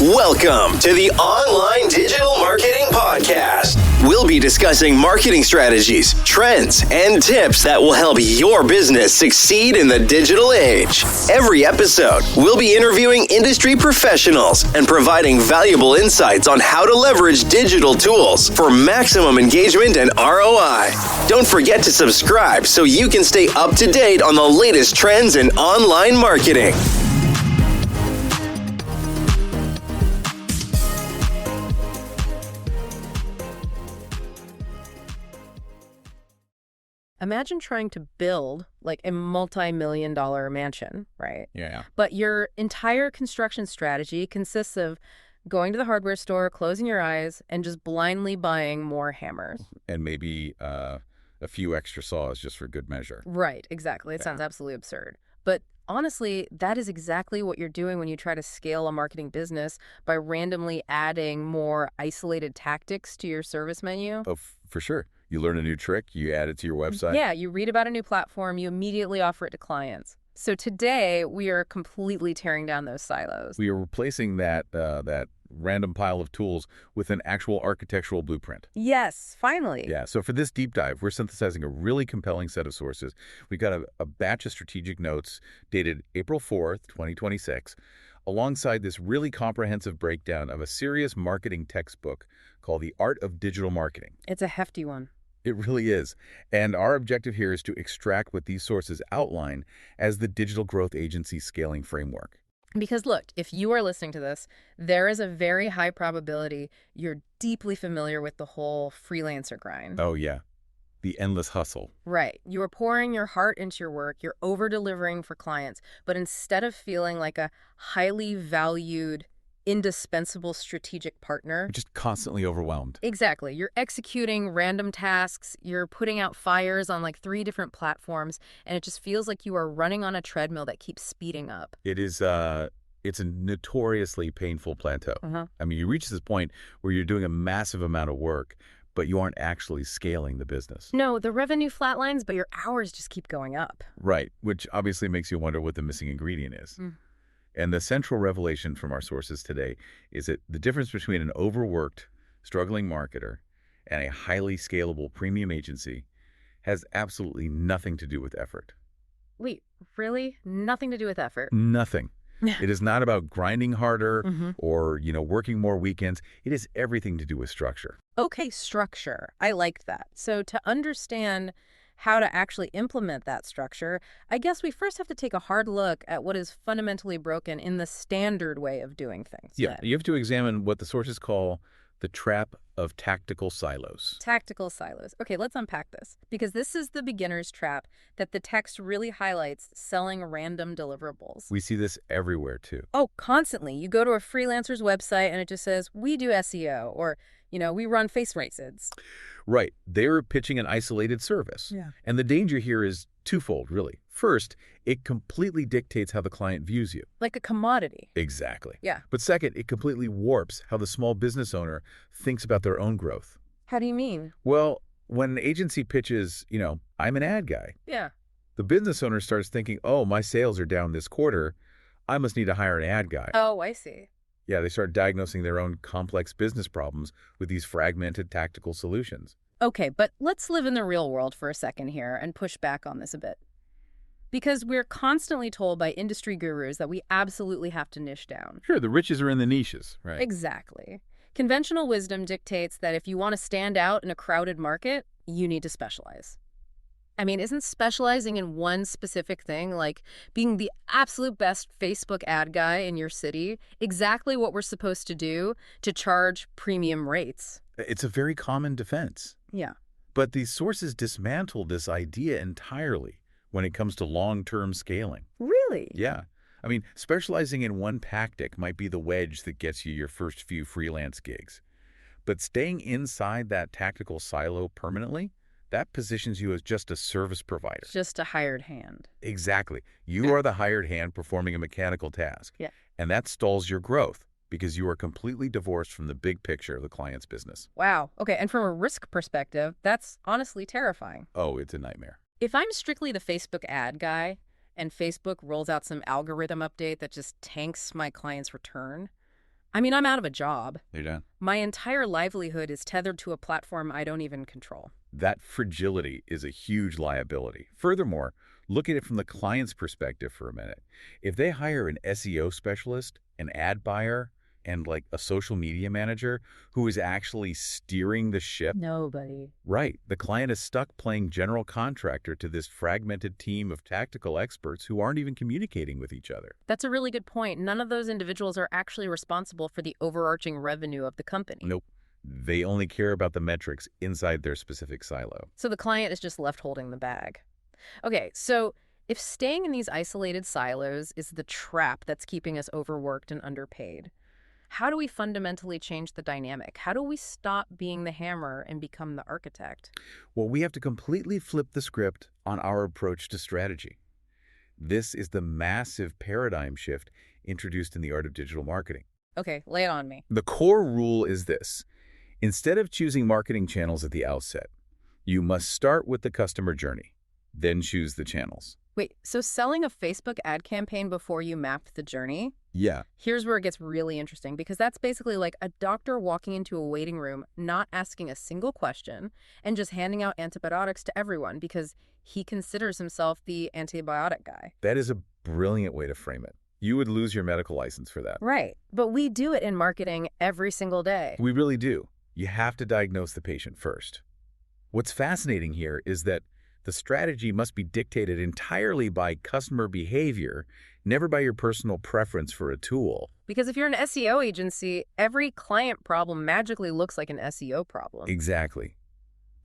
Welcome to the Online Digital Marketing Podcast. We'll be discussing marketing strategies, trends, and tips that will help your business succeed in the digital age. Every episode, we'll be interviewing industry professionals and providing valuable insights on how to leverage digital tools for maximum engagement and ROI. Don't forget to subscribe so you can stay up to date on the latest trends in online marketing. Imagine trying to build like a multi-million-dollar mansion, right? Yeah. But your entire construction strategy consists of going to the hardware store, closing your eyes, and just blindly buying more hammers. And maybe a few extra saws just for good measure. Right, exactly. It sounds absolutely absurd. But honestly, that is exactly what you're doing when you try to scale a marketing business by randomly adding more isolated tactics to your service menu. Oh, for sure. You learn a new trick, you add it to your website. Yeah, you read about a new platform, you immediately offer it to clients. So today, we are completely tearing down those silos. We are replacing that random pile of tools with an actual architectural blueprint. Yes, finally. Yeah, so for this deep dive, we're synthesizing a really compelling set of sources. We've got a batch of strategic notes dated April 4th, 2026, alongside this really comprehensive breakdown of a serious marketing textbook called The Art of Digital Marketing. It's a hefty one. It really is. And our objective here is to extract what these sources outline as the digital growth agency scaling framework. Because look, if you are listening to this, there is a very high probability you're deeply familiar with the whole freelancer grind. Oh, yeah. The endless hustle. Right. You are pouring your heart into your work. You're over-delivering for clients. But instead of feeling like a highly valued, indispensable strategic partner, You're just constantly overwhelmed. exactly. You're executing random tasks. You're putting out fires on like 3 different platforms. And it just feels like you are running on a treadmill that keeps speeding up. It's a notoriously painful plateau. I mean, you reach this point where you're doing a massive amount of work, but you aren't actually scaling the business. No, the revenue flatlines, but your hours just keep going up. Right, which obviously makes you wonder what the missing ingredient is. And the central revelation from our sources today is that the difference between an overworked, struggling marketer and a highly scalable premium agency has absolutely nothing to do with effort. Wait, really? Nothing to do with effort? Nothing. It is not about grinding harder or, working more weekends. It is everything to do with structure. Okay, structure. I like that. So to understand how to actually implement that structure, I guess we first have to take a hard look at what is fundamentally broken in the standard way of doing things. Yeah, you have to examine what the sources call the trap of tactical silos. Tactical silos. Okay, let's unpack this, because this is the beginner's trap that the text really highlights, selling random deliverables. We see this everywhere, too. Oh, constantly. You go to a freelancer's website and it just says, we do SEO, or, we run face races. Right. They're pitching an isolated service. Yeah. And the danger here is twofold, really. First, it completely dictates how the client views you. Like a commodity. Exactly. Yeah. But second, it completely warps how the small business owner thinks about their own growth. How do you mean? Well, when an agency pitches, I'm an ad guy, Yeah. the business owner starts thinking, oh, my sales are down this quarter. I must need to hire an ad guy. Oh, I see. Yeah, they start diagnosing their own complex business problems with these fragmented tactical solutions. Okay, but let's live in the real world for a second here and push back on this a bit. Because we're constantly told by industry gurus that we absolutely have to niche down. Sure, the riches are in the niches, right? Exactly. Conventional wisdom dictates that if you want to stand out in a crowded market, you need to specialize. I mean, isn't specializing in one specific thing, like being the absolute best Facebook ad guy in your city, exactly what we're supposed to do to charge premium rates? It's a very common defense. Yeah. But these sources dismantle this idea entirely when it comes to long-term scaling. Really? Yeah. I mean, specializing in one tactic might be the wedge that gets you your first few freelance gigs. But staying inside that tactical silo permanently, that positions you as just a service provider. Just a hired hand. Exactly. You are the hired hand performing a mechanical task. Yeah. And that stalls your growth because you are completely divorced from the big picture of the client's business. Wow. Okay, and from a risk perspective, that's honestly terrifying. Oh, it's a nightmare. If I'm strictly the Facebook ad guy and Facebook rolls out some algorithm update that just tanks my client's return, I mean, I'm out of a job. You're done. My entire livelihood is tethered to a platform I don't even control. That fragility is a huge liability. Furthermore, look at it from the client's perspective for a minute. If they hire an SEO specialist, an ad buyer, and like a social media manager who is actually steering the ship, Nobody. right, the client is stuck playing general contractor to this fragmented team of tactical experts who aren't even communicating with each other. That's a really good point. None of those individuals are actually responsible for the overarching revenue of the company. Nope. They only care about the metrics inside their specific silo. So the client is just left holding the bag. Okay, so if staying in these isolated silos is the trap that's keeping us overworked and underpaid, how do we fundamentally change the dynamic? How do we stop being the hammer and become the architect? Well, we have to completely flip the script on our approach to strategy. This is the massive paradigm shift introduced in the art of digital marketing. Okay, lay it on me. The core rule is this. Instead of choosing marketing channels at the outset, you must start with the customer journey, then choose the channels. Wait, so selling a Facebook ad campaign before you mapped the journey? Yeah, Here's where it gets really interesting, because that's basically like a doctor walking into a waiting room, not asking a single question, and just handing out antibiotics to everyone because he considers himself the antibiotic guy. that is a brilliant way to frame it. You would lose your medical license for that. Right, but we do it in marketing every single day. We really do. You have to diagnose the patient first. What's fascinating here is that the strategy must be dictated entirely by customer behavior, never by your personal preference for a tool. Because if you're an SEO agency, every client problem magically looks like an SEO problem. Exactly.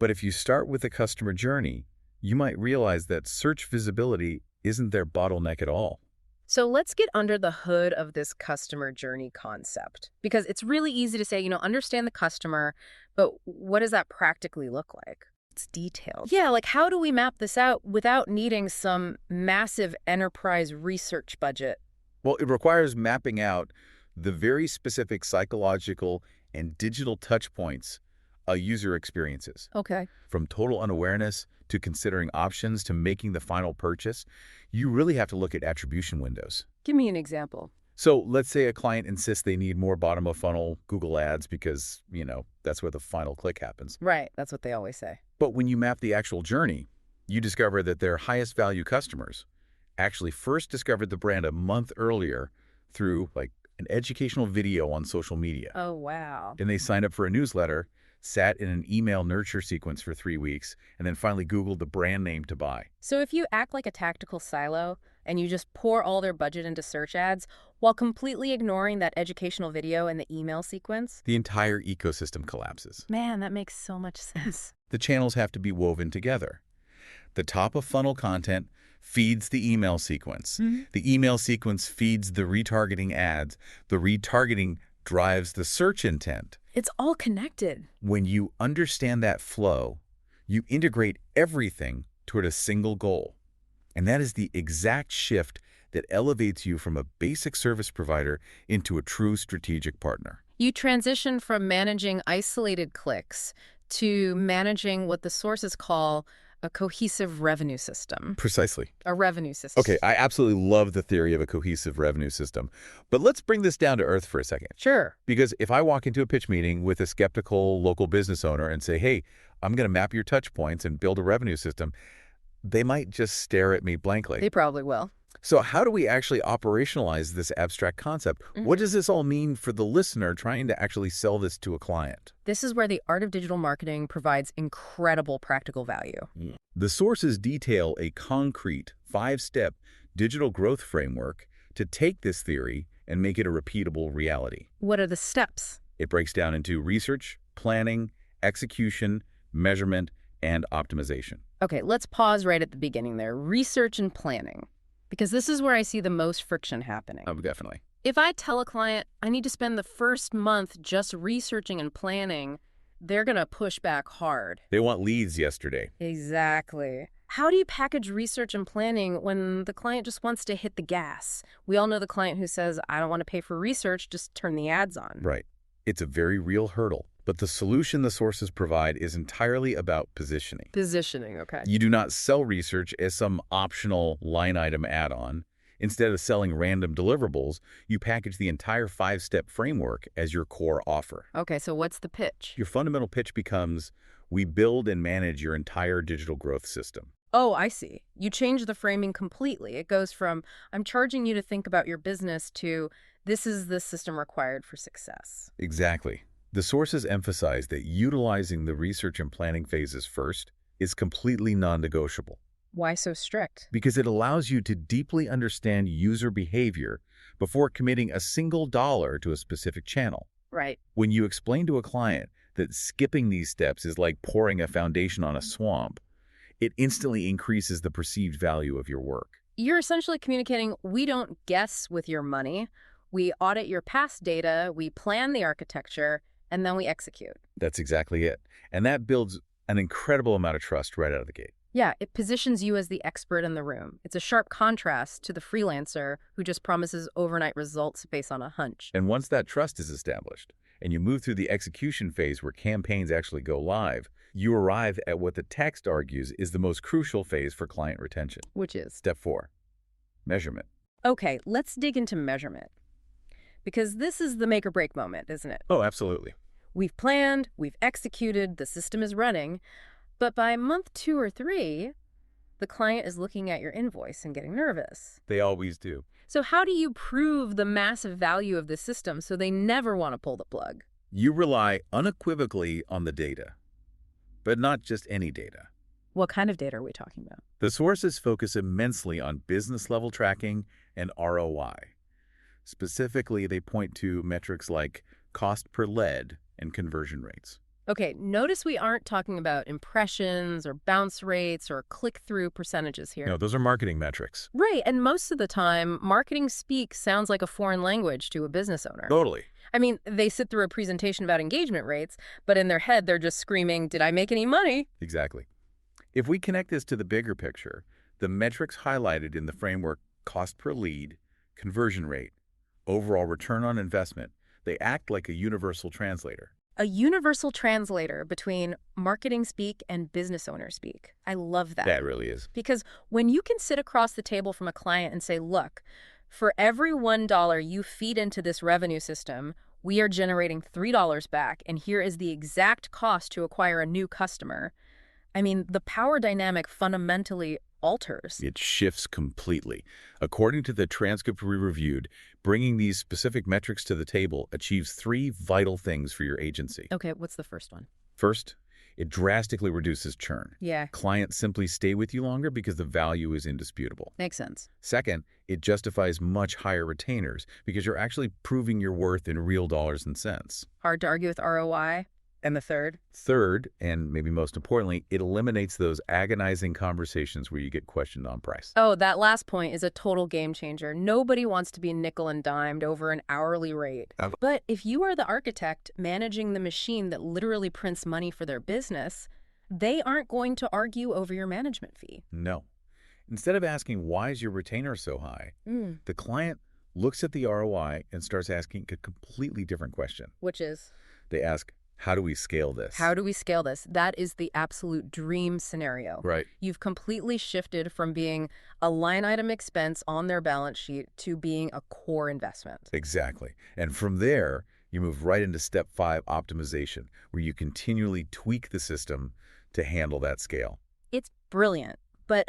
But if you start with the customer journey, you might realize that search visibility isn't their bottleneck at all. So let's get under the hood of this customer journey concept, because it's really easy to say, understand the customer, but what does that practically look like? It's detailed. Yeah, like how do we map this out without needing some massive enterprise research budget? Well, it requires mapping out the very specific psychological and digital touch points a user experiences. Okay. From total unawareness to considering options to making the final purchase, you really have to look at attribution windows. Give me an example. So let's say a client insists they need more bottom of funnel Google ads because, that's where the final click happens. Right, that's what they always say. But when you map the actual journey, you discover that their highest value customers actually first discovered the brand a month earlier through like an educational video on social media. Oh, wow. And they signed up for a newsletter, sat in an email nurture sequence for 3 weeks, and then finally Googled the brand name to buy. So if you act like a tactical silo and you just pour all their budget into search ads while completely ignoring that educational video and the email sequence, The entire ecosystem collapses. man, that makes so much sense. The channels have to be woven together. The top of funnel content feeds the email sequence. The email sequence feeds the retargeting ads. The retargeting drives the search intent. It's all connected. When you understand that flow, you integrate everything toward a single goal. And that is the exact shift that elevates you from a basic service provider into a true strategic partner. You transition from managing isolated clicks to managing what the sources call a cohesive revenue system. Precisely. A revenue system. Okay, I absolutely love the theory of a cohesive revenue system. But let's bring this down to earth for a second. Sure. Because if I walk into a pitch meeting with a skeptical local business owner and say, hey, I'm going to map your touch points and build a revenue system, they might just stare at me blankly. They probably will. So how do we actually operationalize this abstract concept? What does this all mean for the listener trying to actually sell this to a client? This is where the art of digital marketing provides incredible practical value. The sources detail a concrete 5-step digital growth framework to take this theory and make it a repeatable reality. What are the steps? It breaks down into research, planning, execution, measurement, and optimization. Okay, let's pause right at the beginning there. Research and planning. Because this is where I see the most friction happening. Oh, definitely. If I tell a client I need to spend the first month just researching and planning, they're going to push back hard. They want leads yesterday. Exactly. How do you package research and planning when the client just wants to hit the gas? We all know the client who says, I don't want to pay for research, just turn the ads on. Right. It's a very real hurdle. But the solution the sources provide is entirely about positioning. Positioning, okay. You do not sell research as some optional line item add-on. Instead of selling random deliverables, you package the entire 5-step framework as your core offer. Okay, so what's the pitch? Your fundamental pitch becomes, we build and manage your entire digital growth system. Oh, I see. You change the framing completely. It goes from, I'm charging you to think about your business to, this is the system required for success. Exactly. The sources emphasize that utilizing the research and planning phases first is completely non-negotiable. Why so strict? Because it allows you to deeply understand user behavior before committing a single dollar to a specific channel. Right. When you explain to a client that skipping these steps is like pouring a foundation on a swamp, it instantly increases the perceived value of your work. You're essentially communicating, we don't guess with your money. We audit your past data, we plan the architecture, and then we execute. That's exactly it. And that builds an incredible amount of trust right out of the gate. Yeah, it positions you as the expert in the room. It's a sharp contrast to the freelancer who just promises overnight results based on a hunch. And once that trust is established, and you move through the execution phase where campaigns actually go live, you arrive at what the text argues is the most crucial phase for client retention. Which is? Step 4, measurement. Okay, let's dig into measurement. Because this is the make or break moment, isn't it? Oh, absolutely. We've planned, we've executed, the system is running, but by month 2 or 3, the client is looking at your invoice and getting nervous. They always do. So how do you prove the massive value of the system so they never want to pull the plug? You rely unequivocally on the data, but not just any data. What kind of data are we talking about? The sources focus immensely on business-level tracking and ROI. Specifically, they point to metrics like cost per lead and conversion rates. Okay, notice we aren't talking about impressions or bounce rates or click-through percentages here. No, those are marketing metrics. Right, and most of the time, marketing speak sounds like a foreign language to a business owner. Totally. I mean, they sit through a presentation about engagement rates, but in their head, they're just screaming, did I make any money? Exactly. If we connect this to the bigger picture, the metrics highlighted in the framework, cost per lead, conversion rate, overall return on investment, they act like a universal translator. A universal translator between marketing speak and business owner speak. I love that. That really is. Because when you can sit across the table from a client and say, look, for every $1 you feed into this revenue system, we are generating $3 back, and here is the exact cost to acquire a new customer. I mean, the power dynamic fundamentally alters. It shifts completely. According to the transcript we reviewed, bringing these specific metrics to the table achieves 3 vital things for your agency. Okay, what's the first one? First, it drastically reduces churn. Yeah. Clients simply stay with you longer because the value is indisputable. Makes sense. Second, it justifies much higher retainers because you're actually proving your worth in real dollars and cents. Hard to argue with ROI. And the third? Third, and maybe most importantly, it eliminates those agonizing conversations where you get questioned on price. Oh, that last point is a total game changer. Nobody wants to be nickel and dimed over an hourly rate. But if you are the architect managing the machine that literally prints money for their business, they aren't going to argue over your management fee. No. Instead of asking, why is your retainer so high, the client looks at the ROI and starts asking a completely different question. Which is? They ask, how do we scale this? How do we scale this? That is the absolute dream scenario. Right. You've completely shifted from being a line item expense on their balance sheet to being a core investment. Exactly. And from there, you move right into step 5, optimization, where you continually tweak the system to handle that scale. It's brilliant, but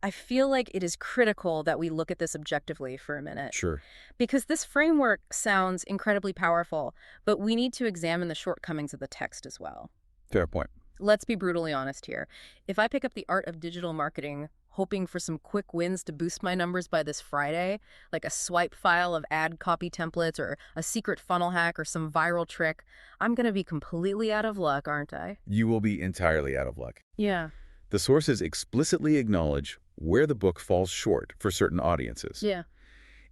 I feel like it is critical that we look at this objectively for a minute. Sure. Because this framework sounds incredibly powerful, but we need to examine the shortcomings of the text as well. Fair point. Let's be brutally honest here. If I pick up the art of digital marketing, hoping for some quick wins to boost my numbers by this Friday, like a swipe file of ad copy templates or a secret funnel hack or some viral trick, I'm going to be completely out of luck, aren't I? You will be entirely out of luck. Yeah. The sources explicitly acknowledge where the book falls short for certain audiences. Yeah.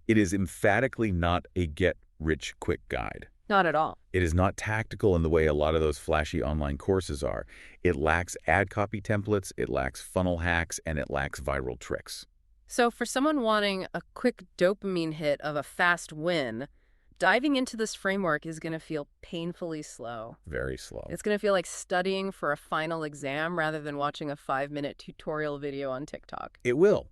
It is emphatically not a get-rich-quick guide. Not at all. It is not tactical in the way a lot of those flashy online courses are. It lacks ad copy templates, it lacks funnel hacks, and it lacks viral tricks. So for someone wanting a quick dopamine hit of a fast win, diving into this framework is going to feel painfully slow. Very slow. It's going to feel like studying for a final exam rather than watching a 5-minute tutorial video on TikTok. It will.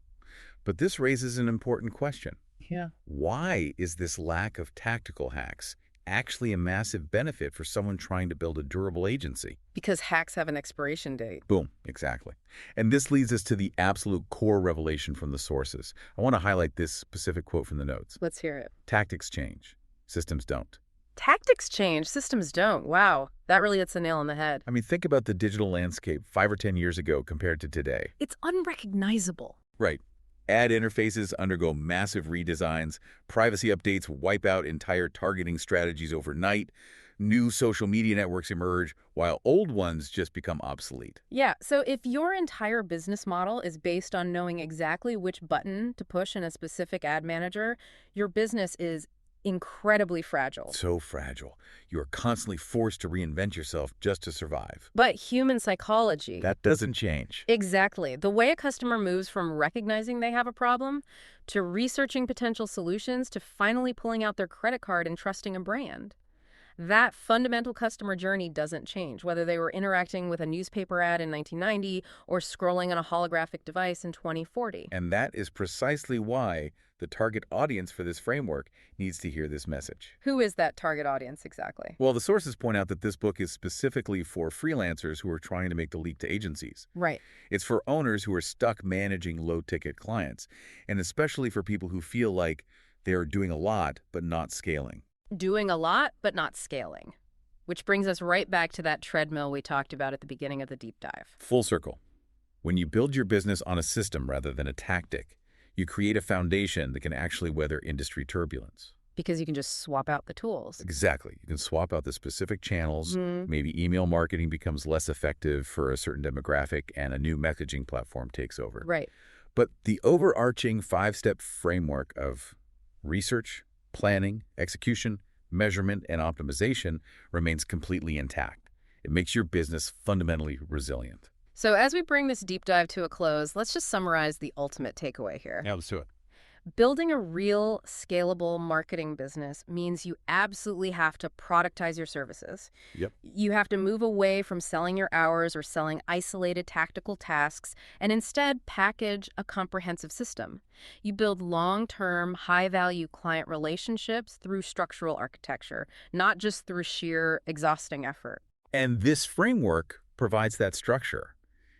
But this raises an important question. Yeah. Why is this lack of tactical hacks actually a massive benefit for someone trying to build a durable agency? Because hacks have an expiration date. Boom, exactly. And this leads us to the absolute core revelation from the sources. I want to highlight this specific quote from the notes. Let's hear it. Tactics change, systems don't. Tactics change, systems don't. Wow, that really hits the nail on the head. I mean, think about the digital landscape 5 or 10 years ago compared to today. It's unrecognizable. Right. Ad interfaces undergo massive redesigns, privacy updates wipe out entire targeting strategies overnight, new social media networks emerge, while old ones just become obsolete. Yeah, so if your entire business model is based on knowing exactly which button to push in a specific ad manager, your business is incredibly fragile. So fragile. You are constantly forced to reinvent yourself just to survive. But human psychology... That doesn't change. Exactly. The way a customer moves from recognizing they have a problem to researching potential solutions to finally pulling out their credit card and trusting a brand. That fundamental customer journey doesn't change, whether they were interacting with a newspaper ad in 1990 or scrolling on a holographic device in 2040. And that is precisely why the target audience for this framework needs to hear this message. Who is that target audience exactly? Well, the sources point out that this book is specifically for freelancers who are trying to make the leap to agencies. Right. It's for owners who are stuck managing low-ticket clients, and especially for people who feel like they are doing a lot but not scaling. Doing a lot, but not scaling. Which brings us right back to that treadmill we talked about at the beginning of the deep dive. Full circle. When you build your business on a system rather than a tactic, you create a foundation that can actually weather industry turbulence. Because you can just swap out the tools. Exactly. You can swap out the specific channels. Maybe email marketing becomes less effective for a certain demographic and a new messaging platform takes over. Right. But the overarching 5-step framework of research, planning, execution, measurement, and optimization remains completely intact. It makes your business fundamentally resilient. So as we bring this deep dive to a close, let's just summarize the ultimate takeaway here. Yeah, let's do it. Building a real, scalable marketing business means you absolutely have to productize your services. Yep. You have to move away from selling your hours or selling isolated tactical tasks and instead package a comprehensive system. You build long-term, high-value client relationships through structural architecture, not just through sheer exhausting effort. And this framework provides that structure.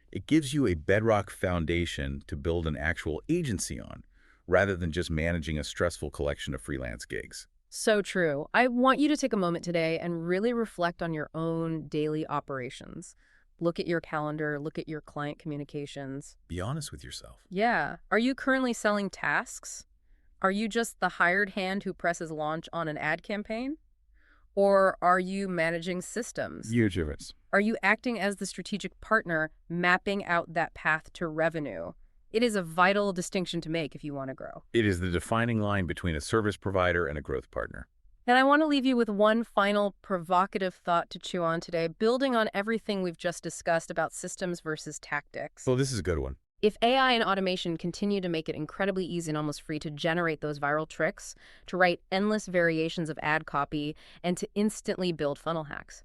It gives you a bedrock foundation to build an actual agency on, rather than just managing a stressful collection of freelance gigs. So true. I want you to take a moment today and really reflect on your own daily operations. Look at your calendar, look at your client communications. Be honest with yourself. Yeah. Are you currently selling tasks? Are you just the hired hand who presses launch on an ad campaign? Or are you managing systems? Huge difference. Are you acting as the strategic partner, mapping out that path to revenue? It is a vital distinction to make if you want to grow. It is the defining line between a service provider and a growth partner. And I want to leave you with one final provocative thought to chew on today, building on everything we've just discussed about systems versus tactics. So this is a good one. If AI and automation continue to make it incredibly easy and almost free to generate those viral tricks, to write endless variations of ad copy, and to instantly build funnel hacks,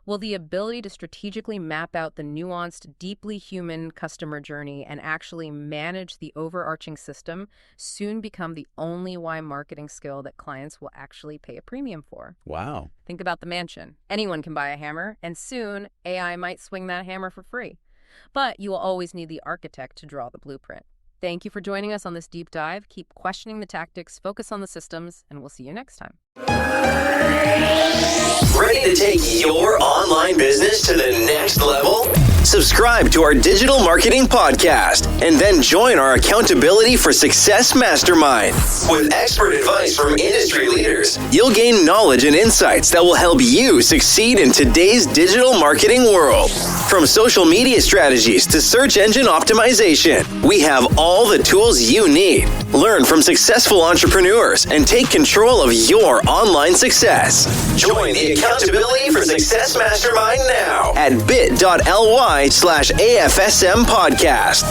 will the ability to strategically map out the nuanced, deeply human customer journey and actually manage the overarching system soon become the only marketing skill that clients will actually pay a premium for? Wow. Think about the mansion. Anyone can buy a hammer, and soon AI might swing that hammer for free. But you will always need the architect to draw the blueprint. Thank you for joining us on this deep dive. Keep questioning the tactics, focus on the systems, and we'll see you next time. Ready to take your online business to the next level? Subscribe to our digital marketing podcast and then join our Accountability for Success Mastermind. With expert advice from industry leaders, you'll gain knowledge and insights that will help you succeed in today's digital marketing world. From social media strategies to search engine optimization, we have all the tools you need. Learn from successful entrepreneurs and take control of your online success. Join the Accountability for Success Mastermind now at bit.ly/AFSM podcast.